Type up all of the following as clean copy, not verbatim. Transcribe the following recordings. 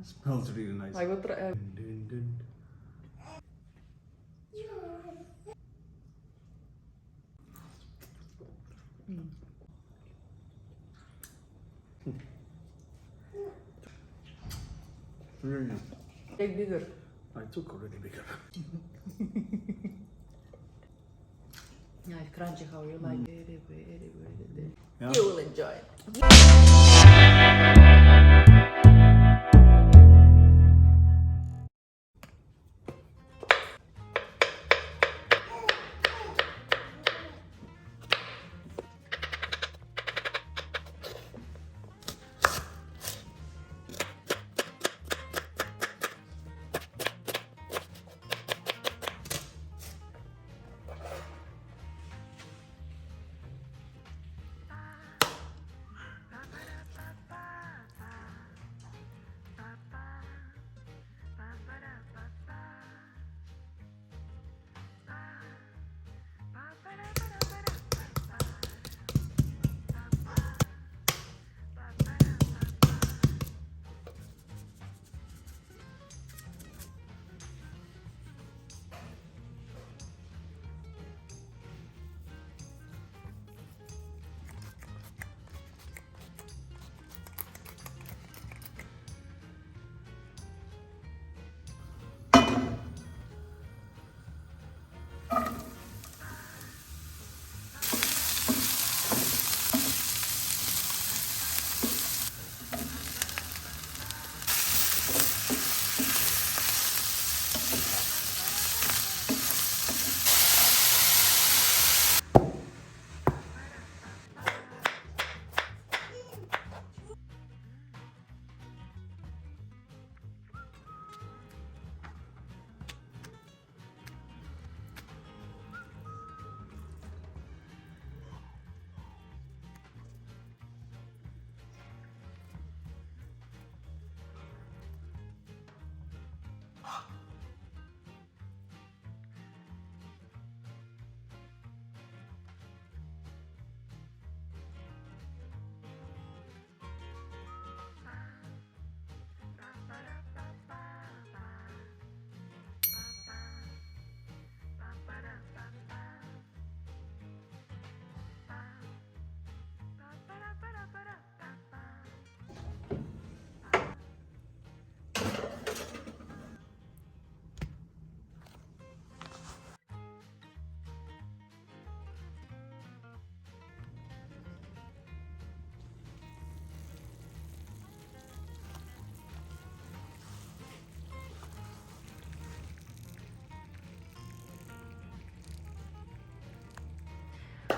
Smells really nice. I will try. Dun, dun. Really nice. Take bigger. I took already bigger. Yeah, it's crunchy how you like. Very. Yeah. You will enjoy it.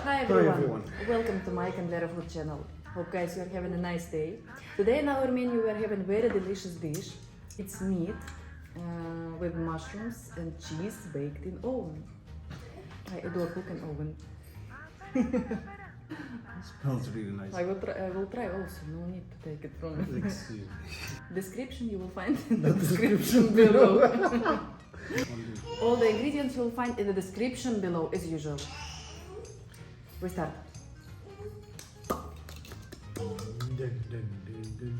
Hi everyone. Welcome to Mike and Lera food channel. Hope guys you're having a nice day. Today in our menu we're having a very delicious dish. It's meat with mushrooms and cheese baked in oven. I adore cooking oven. Smells really nice. I will try also, no need to take it from me. Excuse me. Description you will find in the description below. All the ingredients you'll find in the description below as usual. We start. Dun, dun, dun, dun.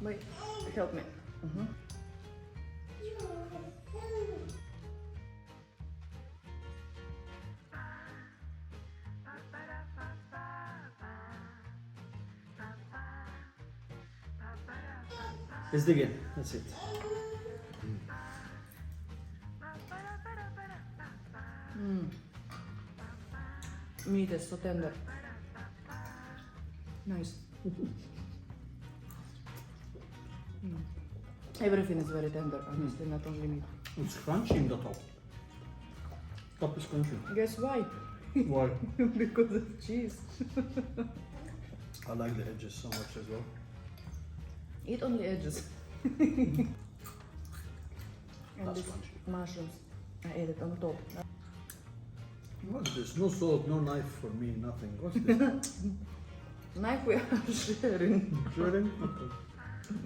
Wait, help me. Let's dig in. That's it. Meat is so tender. Nice. Everything is very tender, honestly, not only meat. It's crunchy in the top. Top is crunchy. Guess why? Why? Because of cheese. I like the edges so much as well. Eat only edges. And That's this crunchy. mushrooms, I ate it on top. What's this? No salt, no knife for me, nothing. What's this? Knife we are sharing. Sharing? Okay.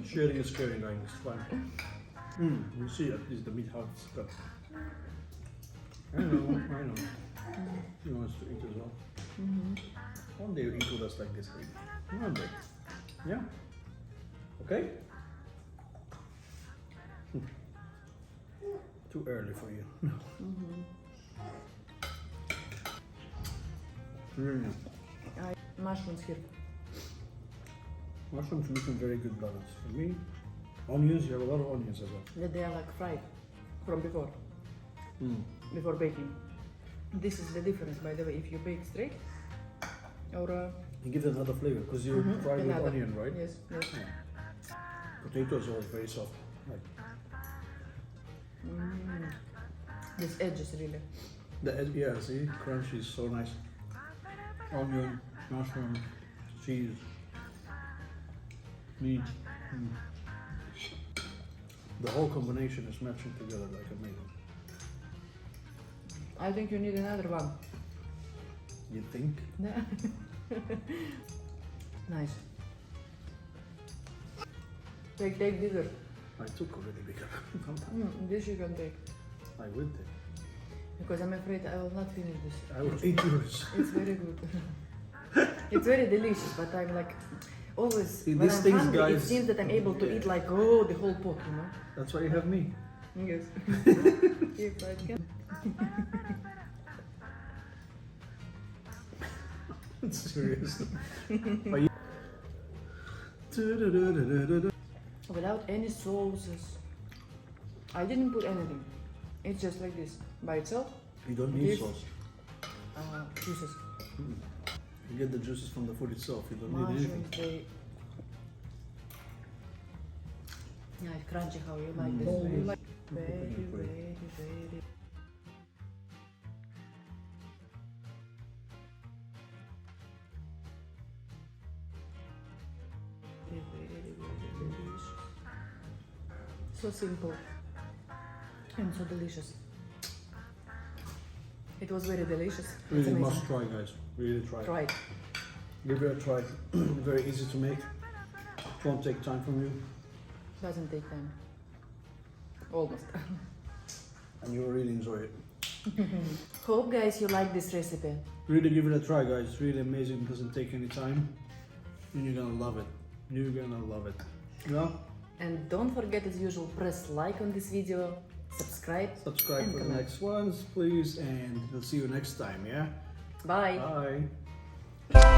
Sharing is caring, guys. It's fine. You see at least the meat how it's cut. I know. He wants to eat as well. One day you eat with us like this, baby. One day. Yeah? Okay? Too early for you. Really. Mushrooms here. Mushrooms make a very good balance. For me, onions, you have a lot of onions as well. That they are like fried from before. Before baking. This is the difference, by the way, if you bake straight or You give it another flavor because you fry with another. onion, right? Yes, yes. Yeah. Potatoes are very soft. Like This edges really. yeah, see, crunchy is so nice. Onion, mushroom, cheese, meat. The whole combination is matching together like amazing. I think you need another one. You think? Nice. Take bigger. I took already bigger. This you can take. I will take. Because I'm afraid I will not finish this. I will eat yours. It's very good. It's very delicious, but I'm like always See, when these I'm things, hungry, it guys- seems that I'm able to eat like the whole pot, you know? That's why you have me. Yes. If I can. Seriously. Without any sauces. I didn't put anything. It's just like this by itself. You don't need This- sauce. Juices. You get the juices from the food itself. You don't need anything. Mushrooms, they. Yeah, it's crunchy how you like this. Mm. You like very. Very delicious. So simple and so delicious. It was very delicious. It's Really amazing. must try, guys. Really try. Try it. Give it a try. Very easy to make. It won't take time from you. Doesn't take time. Almost. And you will really enjoy it. Hope guys you like this recipe. Really give it a try, guys. It's really amazing. It doesn't take any time. And you're gonna love it. You're gonna love it. Yeah? And don't forget as usual, press like on this video, subscribe. Subscribe And for the comment. next ones, please. And we'll see you next time, yeah? Bye. Bye.